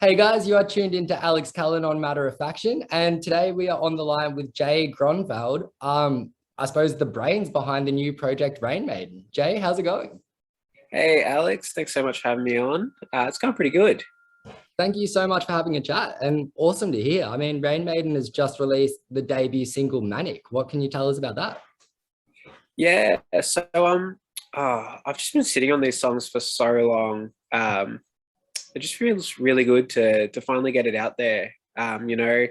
Hey guys, you are tuned into Alex Callan on Matter of Faction, and today we are on the line with Jay Groenveld. I suppose the brains behind the new project Rain Maiden. Jay, how's it going? Hey, Alex, thanks so much for having me on. It's going pretty good. Thank you so much for having a chat, and awesome to hear. I mean, Rain Maiden has just released the debut single Manic. What can you tell us about that? Yeah, I've just been sitting on these songs for so long. It just feels really good to finally get it out there. The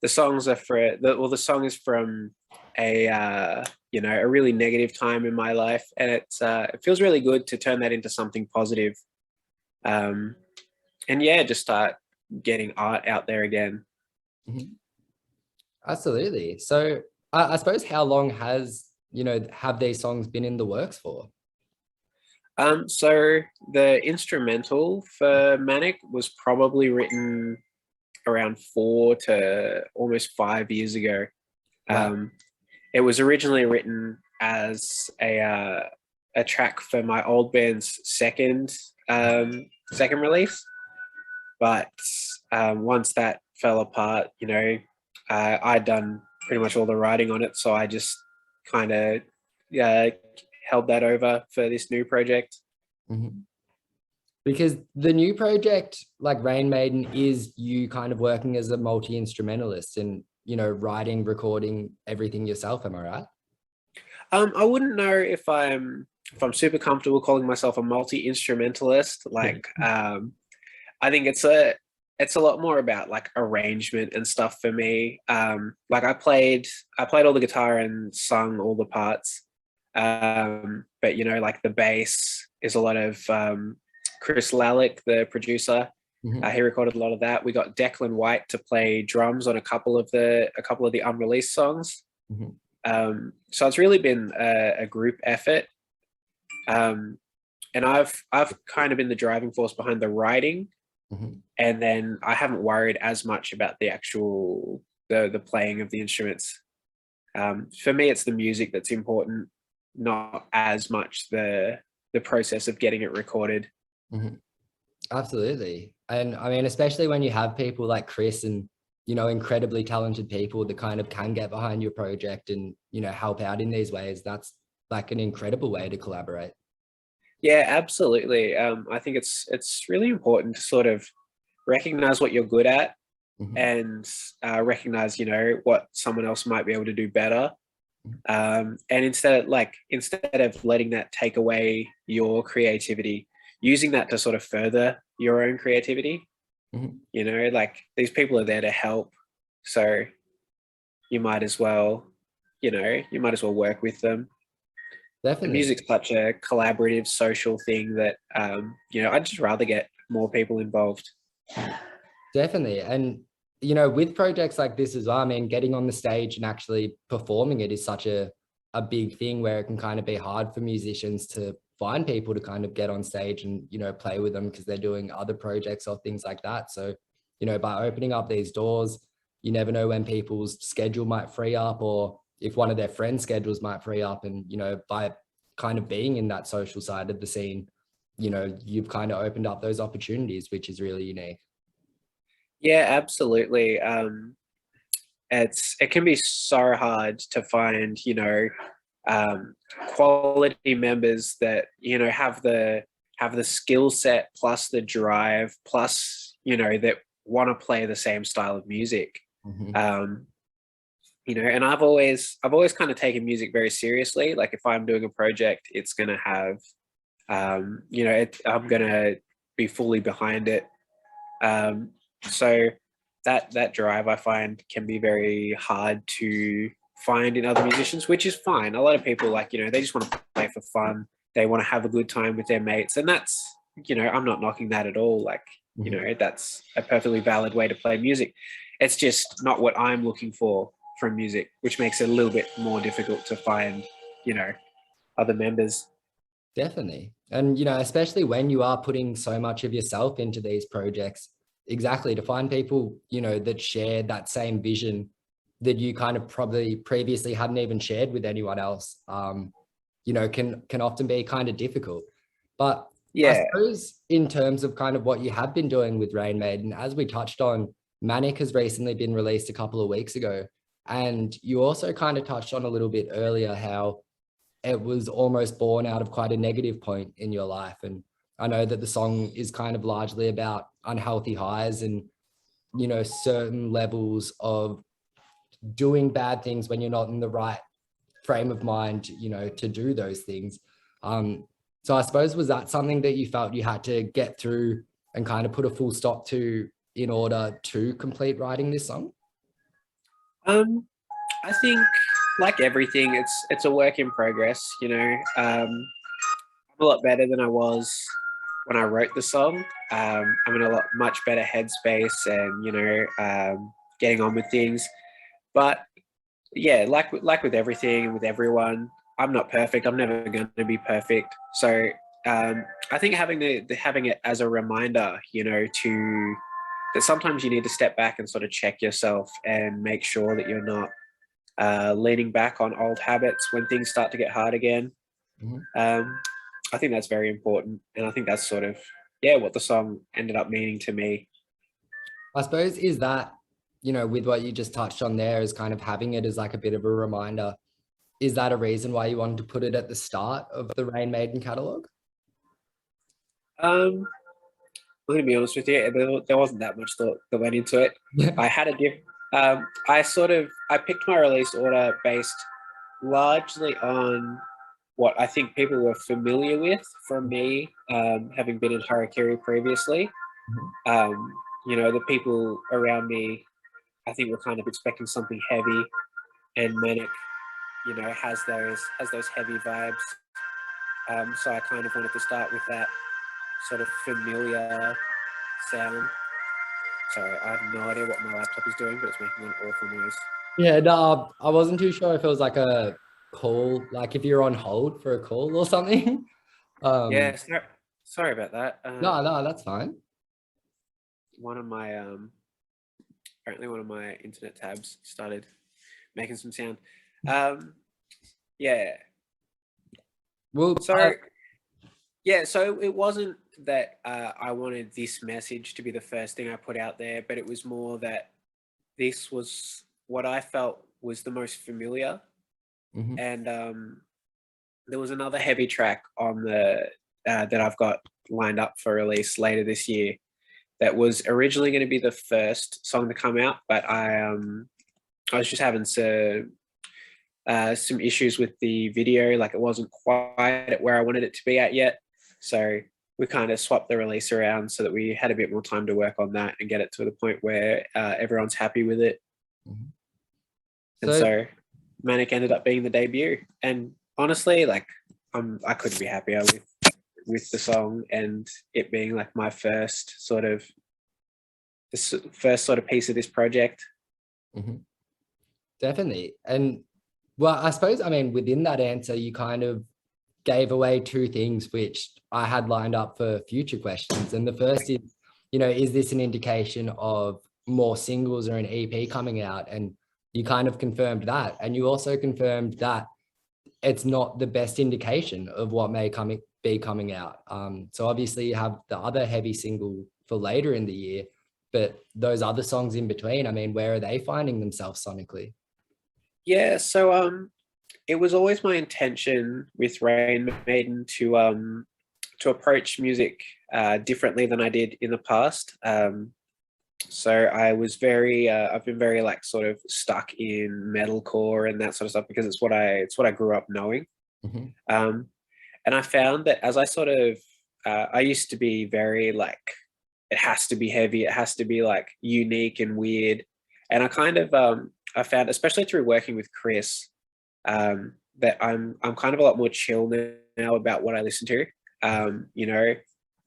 songs are the song is from a really negative time in my life, and it feels really good to turn that into something positive. Um, and yeah, just start getting art out there again. Mhm. Absolutely. So I suppose how long have these songs been in the works for? So the instrumental for Manic was probably written around 4 to almost 5 years ago. Wow. Um, it was originally written as a track for my old band's second release, but once that fell apart, I'd done pretty much all the writing on it, so I just kind of uh, held that over for this new project. Mhm. Because the new project, like Rain Maiden, is you kind of working as a multi-instrumentalist and, writing, recording everything yourself. Am I right? I wouldn't know if I'm super comfortable calling myself a multi instrumentalist. I think it's a lot more about like arrangement and stuff for me. Like I played all the guitar and sung all the parts. But like the bass is a lot of Chris Lallick, the producer. Mhm. He recorded a lot of that. We got Declan White to play drums on a couple of the unreleased songs. Mhm. So it's really been a group effort, um, and I've kind of been the driving force behind the writing, Mhm. and then I haven't worried as much about the actual the playing of the instruments. For me, it's the music that's important, not as much the process of getting it recorded. Mhm. Absolutely. And I mean, especially when you have people like Chris and, incredibly talented people that kind of can get behind your project and, help out in these ways, that's like an incredible way to collaborate. Yeah, absolutely. I think it's really important to sort of recognize what you're good at Mhm. and recognize what someone else might be able to do better, and instead of letting that take away your creativity, using that to sort of further your own creativity. Mhm. Like these people are there to help, so you might as well work with them. And Definitely. music's such a collaborative social thing that I'd just rather get more people involved. Definitely. And, with projects like this as well, I mean, getting on the stage and actually performing it is such a big thing where it can kind of be hard for musicians to find people to kind of get on stage and, play with them because they're doing other projects or things like that. So, by opening up these doors, you never know when people's schedule might free up or if one of their friends' schedules might free up. And, by kind of being in that social side of the scene, you've kind of opened up those opportunities, which is really unique. Yeah, absolutely. It can be so hard to find um, quality members that have the skill set plus the drive plus that want to play the same style of music. Mhm. um, and I've always kind of taken music very seriously. Like if I'm doing a project, it's gonna have I'm gonna be fully behind it. So that drive I find can be very hard to find in other musicians, which is fine. A lot of people they just want to play for fun. They want to have a good time with their mates, and that's I'm not knocking that at all. Mhm. That's a perfectly valid way to play music. It's just not what I'm looking for from music, which makes it a little bit more difficult to find you know other members. Definitely. And, especially when you are putting so much of yourself into these projects, exactly to find people, that share that same vision that you kind of probably previously hadn't even shared with anyone else, can often be kind of difficult. But I Yeah. suppose in terms of kind of what you have been doing with Rain Maiden, as we touched on, Manic has recently been released a couple of weeks ago. And you also kind of touched on a little bit earlier how it was almost born out of quite a negative point in your life. And I know that the song is kind of largely about unhealthy highs and, you know, certain levels of doing bad things when you're not in the right frame of mind, you know, to do those things. So I suppose, was that something that you felt you had to get through and kind of put a full stop to in order to complete writing this song? I think, like everything, it's a work in progress. I'm a lot better than I was when I wrote the song. I'm in a lot much better headspace, and getting on with things. But yeah, like with everything and with everyone, I'm not perfect. I'm never going to be perfect. So I think having it as a reminder, to that sometimes you need to step back and sort of check yourself and make sure that you're not leaning back on old habits when things start to get hard again. Mhm. I think that's very important, and I think that's sort of what the song ended up meaning to me. I suppose, is that, you know, with what you just touched on there, is kind of having it as like a bit of a reminder. Is that a reason why you wanted to put it at the start of the Rain Maiden catalog? Um, I'm gonna be honest with you, there wasn't that much thought that went into it. Yeah. I had a diff. I picked my release order based largely on what I think people were familiar with from me, having been in Harakiri previously. Um, the people around me, I think, were kind of expecting something heavy, and Manic, has those heavy vibes. So I kind of wanted to start with that sort of familiar sound. Sorry, I have no idea what my laptop is doing, but it's making an awful noise. Yeah, no, I wasn't too sure if it was like a call, like if you're on hold for a call or something. Yeah, sorry about that. No, that's fine. One of my apparently one of my internet tabs started making some sound. Um, yeah. Well, So so it wasn't that I wanted this message to be the first thing I put out there, but it was more that this was what I felt was the most familiar. mhm. And there was another heavy track on the that I've got lined up for release later this year that was originally going to be the first song to come out, but I was just having some issues with the video. Like, it wasn't quite at where I wanted it to be at yet. So we kind of swapped the release around so that we had a bit more time to work on that and get it to the point where everyone's happy with it. Mhm. And So so Manic ended up being the debut. And honestly, like, I couldn't be happier with the song, and it being like my first sort of piece of this project. mhm, definitely. And well, I suppose, I mean, within that answer, you kind of gave away two things which I had lined up for future questions. And the first is, you know, is this an indication of more singles or an EP coming out? And you kind of confirmed that. And you also confirmed that it's not the best indication of what may be coming out. So obviously you have the other heavy single for later in the year, but those other songs in between, I mean, where are they finding themselves sonically? Yeah, so it was always my intention with Rain Maiden to approach music differently than I did in the past. So I've been very like sort of stuck in metalcore and that sort of stuff because it's what I grew up knowing. Mhm. Um, and I found that as I sort of I used to be very like, it has to be heavy, it has to be like unique and weird, and I found, especially through working with Chris, that I'm kind of a lot more chill now about what I listen to. You know,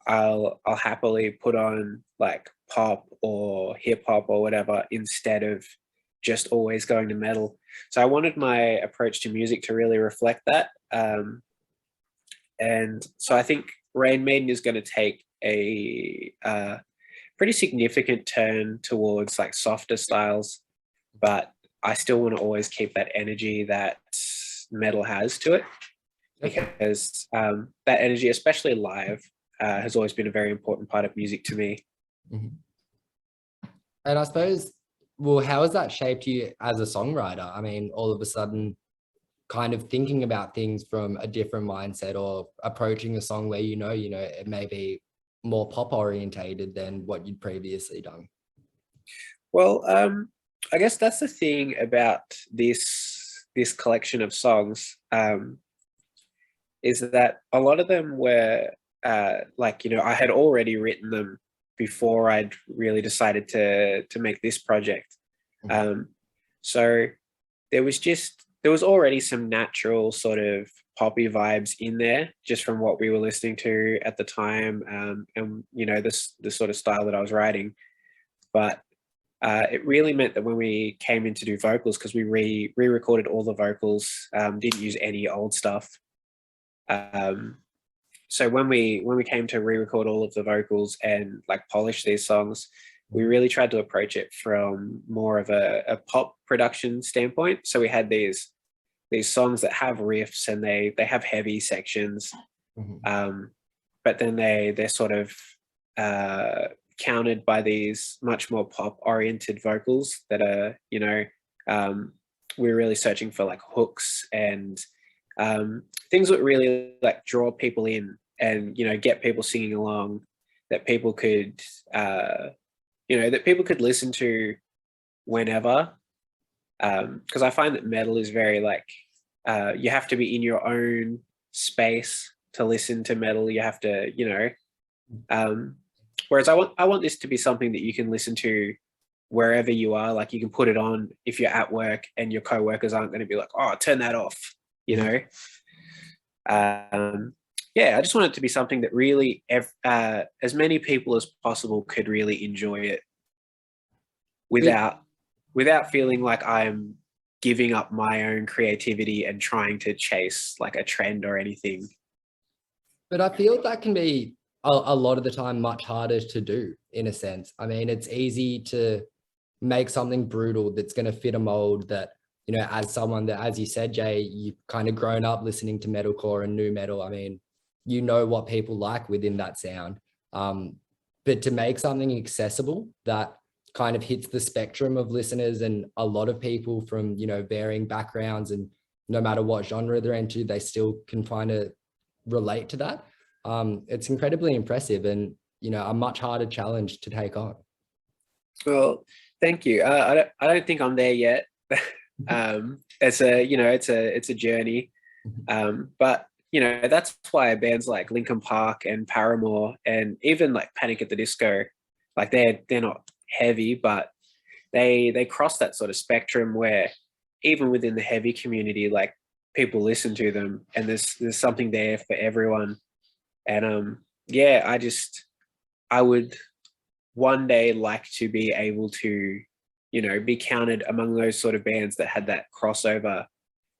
I'll happily put on like pop or hip hop or whatever instead of just always going to metal. So I wanted my approach to music to really reflect that. And so I think Rain Maiden is going to take a pretty significant turn towards like softer styles, but I still want to always keep that energy that metal has to it, Definitely. because that energy, especially live, has always been a very important part of music to me. Mhm. And I suppose, well, how has that shaped you as a songwriter? I mean, all of a sudden, kind of thinking about things from a different mindset, or approaching a song where it may be more pop orientated than what you'd previously done. Well, I guess that's the thing about this collection of songs, is that a lot of them were like, I had already written them before I'd really decided to make this project. So there was already some natural sort of poppy vibes in there, just from what we were listening to at the time, and the sort of style that I was writing. But it really meant that when we came in to do vocals, because we re-recorded all the vocals, didn't use any old stuff. So when we came to re-record all of the vocals and like polish these songs, we really tried to approach it from more of a pop production standpoint. So we had these songs that have riffs and they have heavy sections, but then they're sort of countered by these much more pop oriented vocals that are, we're really searching for like hooks and things that really like draw people in and get people singing along, that people could listen to whenever, because I find that metal is very like you have to be in your own space to listen to metal. You have to whereas I want this to be something that you can listen to wherever you are. Like you can put it on if you're at work and your co-workers aren't going to be like, oh, turn that off, I just want it to be something that really as many people as possible could really enjoy it without feeling like I'm giving up my own creativity and trying to chase like a trend or anything. But I feel that can be a lot of the time much harder to do, in a sense. I mean, it's easy to make something brutal that's going to fit a mold that, as someone that, as you said, Jay, you've kind of grown up listening to metalcore and nu metal. I mean, what people like within that sound. But to make something accessible that kind of hits the spectrum of listeners and a lot of people from, varying backgrounds, and no matter what genre they're into, they still can find it, relate to that. It's incredibly impressive and, a much harder challenge to take on. Well, thank you. I don't think I'm there yet. It's a journey. But that's why bands like Linkin Park and Paramore and even like Panic at the Disco, like they're not heavy, but they cross that sort of spectrum where even within the heavy community, like people listen to them and there's something there for everyone. And I would one day like to be able to, be counted among those sort of bands that had that crossover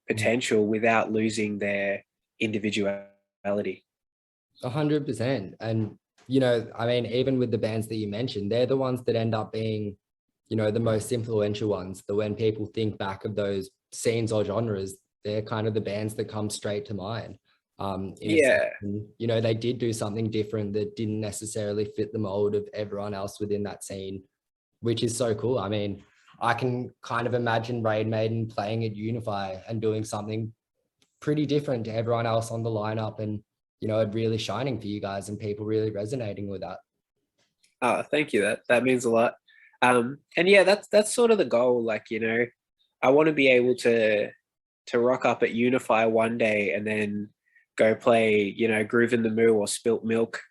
potential without losing their individuality. 100%. And, I mean, even with the bands that you mentioned, they're the ones that end up being, the most influential ones. That when people think back of those scenes or genres, they're kind of the bands that come straight to mind. They did do something different that didn't necessarily fit the mold of everyone else within that scene, which is so cool. I mean, I can kind of imagine Rain Maiden playing at Unify and doing something pretty different to everyone else on the lineup, and it really shining for you guys and people really resonating with that. Oh, thank you. That means a lot. And yeah, that's sort of the goal. Like, I want to be able to rock up at Unify one day and then go play, Groove in the Moo or Spilt Milk,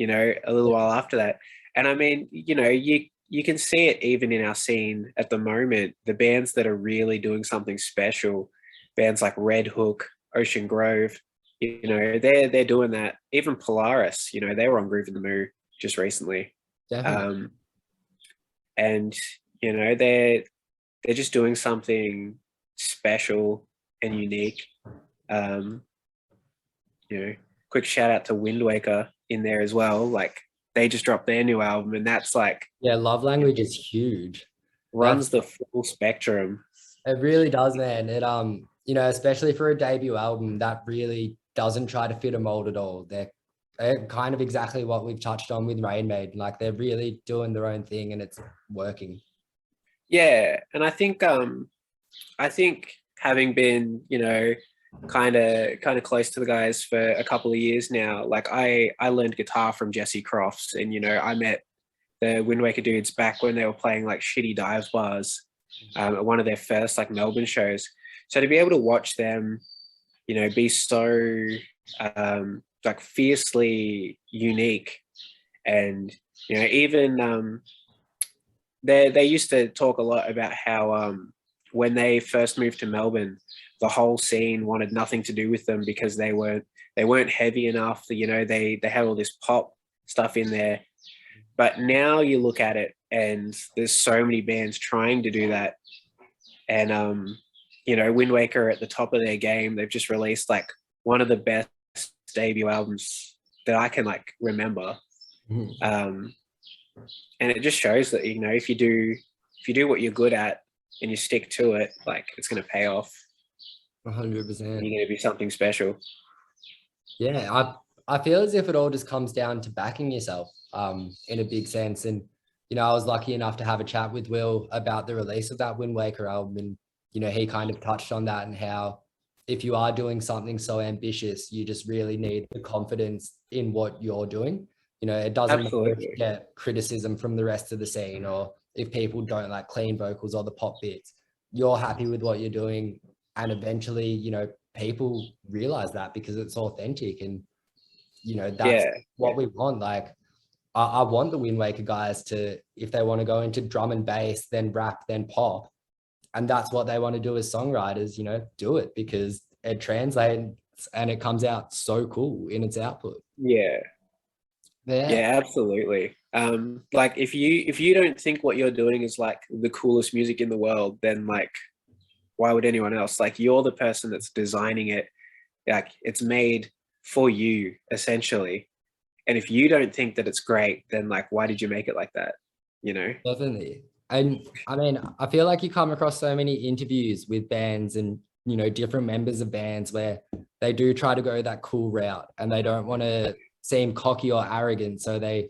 a little while after that. And I mean, you can see it even in our scene at the moment. The bands that are really doing something special, bands like Red Hook, Ocean Grove, they're doing that. Even Polaris, they were on Groove in the Moo just recently. Definitely. And they're just doing something special and unique. Quick shout out to Wind Waker in there as well. Like they just dropped their new album, and that's like, yeah, Love Language is huge. Runs the full spectrum. It really does, man. It especially for a debut album that really doesn't try to fit a mold at all. They're kind of exactly what we've touched on with Rain Maiden. Like they're really doing their own thing and it's working. Yeah, and I think having been, kind of close to the guys for a couple of years now, like I learned guitar from Jesse Crofts, and I met the Wind Waker dudes back when they were playing like shitty dive bars at one of their first like Melbourne shows. So to be able to watch them, be so like fiercely unique, and even they used to talk a lot about how when they first moved to Melbourne, the whole scene wanted nothing to do with them because they weren't heavy enough. They had all this pop stuff in there. But now you look at it and there's so many bands trying to do that. And Wind Waker are at the top of their game. They've just released like one of the best debut albums that I can like remember. And it just shows that if you do what you're good at and you stick to it, like it's going to pay off. 100%. You're going to be something special. Yeah, I feel as if it all just comes down to backing yourself in a big sense. And I was lucky enough to have a chat with Will about the release of that Wind Waker album, and he kind of touched on that and how if you are doing something so ambitious, you just really need the confidence in what you're doing. It doesn't matter if you get criticism from the rest of the scene, or if people don't like clean vocals or the pop bits. You're happy with what you're doing, and eventually, people realize that because it's authentic, and that's what we want. Like I want the Wind Waker guys to, if they want to go into drum and bass, then rap, then pop, and that's what they want to do as songwriters, do it because it translates and it comes out so cool in its output. Yeah, absolutely. Like if you don't think what you're doing is like the coolest music in the world, then like why would anyone else? Like you're the person that's designing it. Like it's made for you essentially. And if you don't think that it's great, then like why did you make it like that? Definitely. And I mean, I feel like you come across so many interviews with bands and different members of bands where they do try to go that cool route and they don't want to seem cocky or arrogant, so they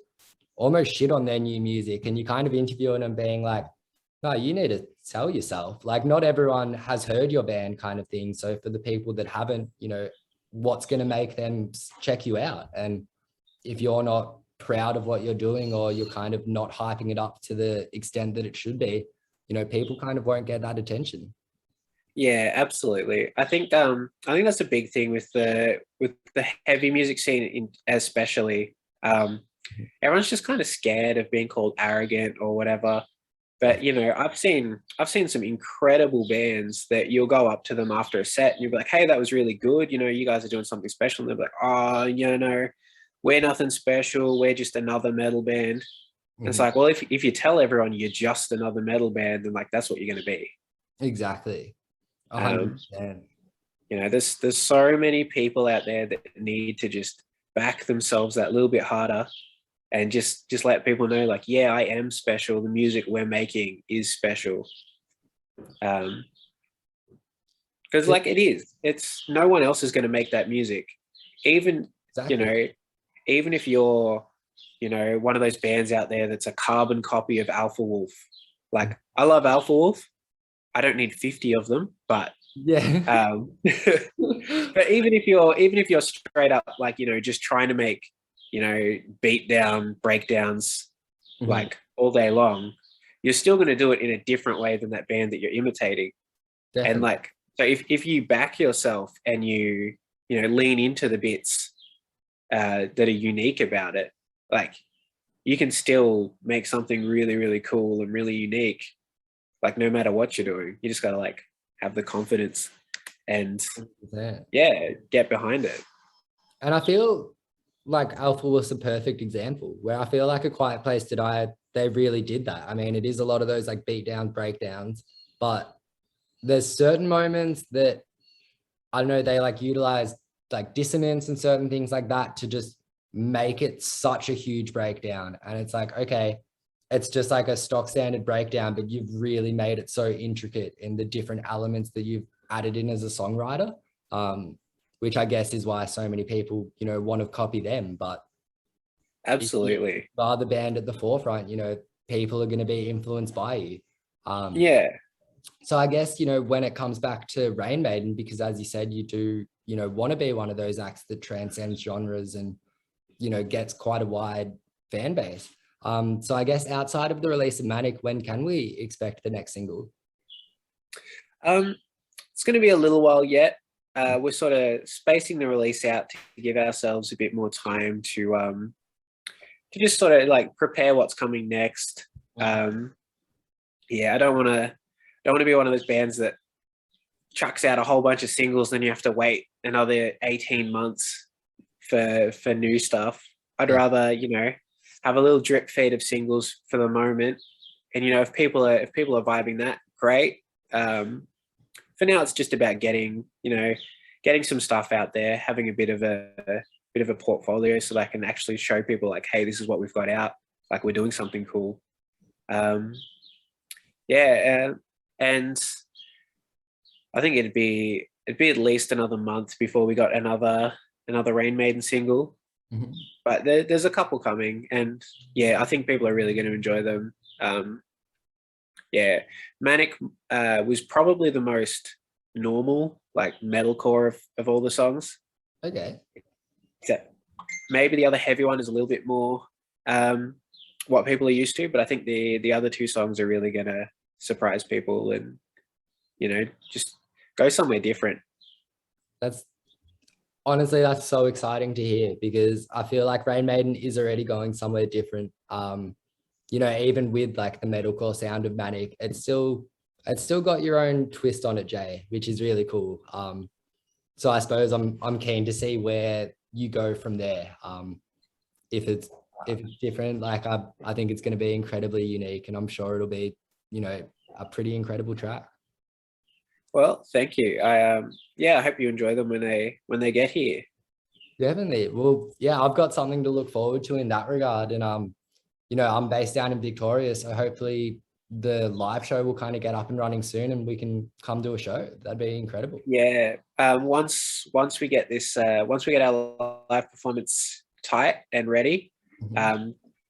almost shit on their new music, and you kind of interviewing them being like, no, you need to sell yourself. Like not everyone has heard your band kind of thing. So for the people that haven't, what's going to make them check you out? And if you're not proud of what you're doing, or you're kind of not hyping it up to the extent that it should be, people kind of won't get that attention. Yeah, absolutely. I think that's a big thing with the heavy music scene, especially. Everyone's just kind of scared of being called arrogant or whatever. But I've seen some incredible bands that you'll go up to them after a set and you'll be like, "Hey, that was really good. You guys are doing something special." And they'll be like, "Oh, we're nothing special. We're just another metal band." Mm-hmm. It's like, well, if you tell everyone you're just another metal band, then like that's what you're going to be. Exactly. 100%. There's so many people out there that need to just back themselves that little bit harder, and just let people know, like, yeah, I am special. The music we're making is special. Because like it is. It's no one else is going to make that music. Even exactly. Even if you're one of those bands out there that's a carbon copy of Alpha Wolf. Like I love Alpha Wolf. I don't need 50 of them, but yeah. But even if you're straight up like just trying to make beat down breakdowns like all day long, you're still going to do it in a different way than that band that you're imitating. Definitely. And like so if you back yourself and you lean into the bits that are unique about it, like you can still make something really, really cool and really unique. Like no matter what you're doing, you just gotta like have the confidence and get behind it. And I feel like Alpha was a perfect example where I feel like A Quiet Place to Die, they really did that. I mean, it is a lot of those like beat down breakdowns, but there's certain moments that I don't know, they like utilize like dissonance and certain things like that to just make it such a huge breakdown. And it's like, okay, it's just like a stock standard breakdown, but you've really made it so intricate in the different elements that you've added in as a songwriter, which I guess is why so many people, want to copy them. But if you Absolutely. are the band at the forefront, people are going to be influenced by you. Yeah. So I guess, when it comes back to Rain Maiden, because as you said, you do, want to be one of those acts that transcends genres and, gets quite a wide fan base. So I guess outside of the release of Manic, when can we expect the next single? It's going to be a little while yet. We're sort of spacing the release out to give ourselves a bit more time to just sort of like prepare what's coming next. Yeah, I don't want to be one of those bands that chucks out a whole bunch of singles, then you have to wait another 18 months for new stuff. I'd rather, have a little drip feed of singles for the moment. And if people are vibing that, great. For now it's just about getting some stuff out there, having a bit of a portfolio so that I can actually show people like, hey, this is what we've got out, like we're doing something cool. And I think it'd be at least another month before we got another Rain Maiden single. Mhm. But there's a couple coming, and yeah, I think people are really going to enjoy them. Manic was probably the most normal, like metalcore of all the songs. Okay. Except maybe the other heavy one is a little bit more what people are used to, but I think the other two songs are really going to surprise people and just go somewhere different. That's honestly, that's so exciting to hear because I feel like Rain Maiden is already going somewhere different. Even with like the metalcore sound of Manic, it's still got your own twist on it, Jay, which is really cool. So I suppose I'm keen to see where you go from there. If it's different, like I think it's going to be incredibly unique, and I'm sure it'll be, a pretty incredible track. Well, thank you. I hope you enjoy them when they get here. Definitely. Well, yeah, I've got something to look forward to in that regard, and I'm based down in Victoria, so hopefully the live show will kind of get up and running soon, and we can come to a show. That'd be incredible. Yeah. Once we get this, once we get our live performance tight and ready,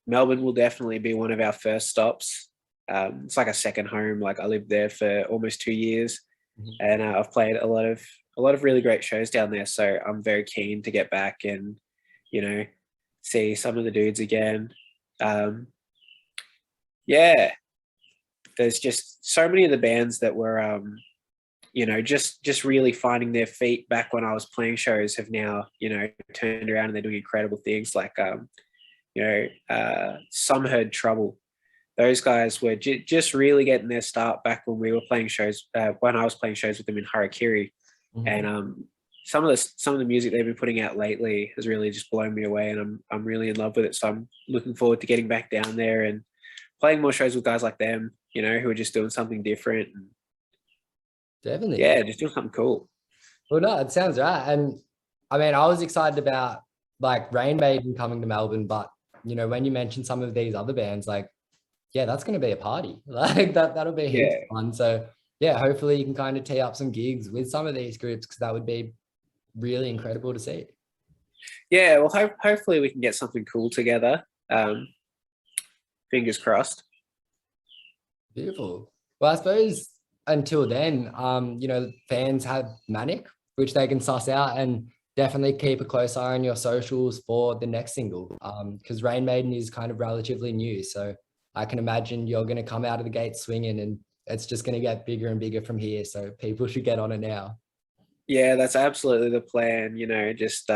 Melbourne will definitely be one of our first stops. It's like a second home. Like I lived there for almost 2 years, and I've played a lot of really great shows down there. So I'm very keen to get back and see some of the dudes again. There's just so many of the bands that were just really finding their feet back when I was playing shows have now turned around and they're doing incredible things. Like Some Heard Trouble. Those guys were just really getting their start back when we were playing shows, when I was playing shows with them in Harakiri. And some of the music they've been putting out lately has really just blown me away, and I'm really in love with it. So I'm looking forward to getting back down there and playing more shows with guys like them, who are just doing something different. And Definitely. yeah, just doing something cool. Well, no, it sounds right. And I mean, I was excited about like Rain Maiden coming to Melbourne, but when you mentioned some of these other bands, like, yeah, that's going to be a party. Like that'll be heaps of fun. So yeah, hopefully you can kind of tee up some gigs with some of these groups, because that would be really incredible to see. Yeah, well, hopefully we can get something cool together. Fingers crossed. Beautiful. Well, I suppose until then, fans have Manic, which they can suss out, and definitely keep a close eye on your socials for the next single. Because Rain Maiden is kind of relatively new, so I can imagine you're going to come out of the gate swinging, and it's just going to get bigger and bigger from here. So people should get on it now. Yeah, that's absolutely the plan. Just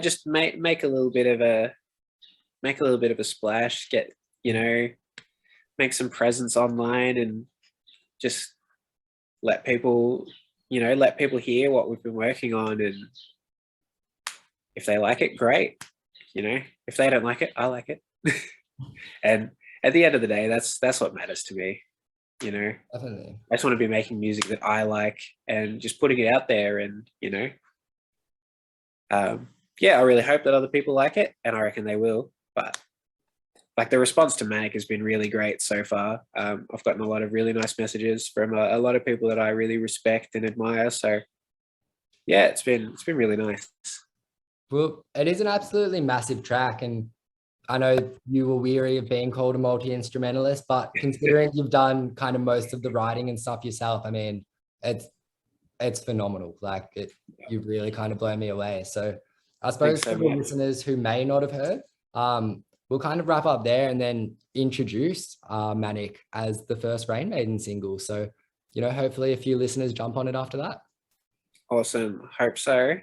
just make a little bit of a splash. Get make some presence online, and just let people hear what we've been working on. And if they like it, great. If they don't like it, I like it. And at the end of the day, that's what matters to me. Definitely. I just want to be making music that I like and just putting it out there. And I really hope that other people like it, and I reckon they will. But like the response to Manic has been really great so far. I've gotten a lot of really nice messages from a lot of people that I really respect and admire. So yeah, it's been really nice. Well, it is an absolutely massive track, and I know you were weary of being called a multi-instrumentalist, but considering you've done kind of most of the writing and stuff yourself, I mean, it's phenomenal. Like you've really kind of blown me away. So I suppose Thanks for so the much. listeners who may not have heard, we'll kind of wrap up there and then introduce Manic as the first Rain Maiden single. So, hopefully a few listeners jump on it after that. Awesome. Hope so.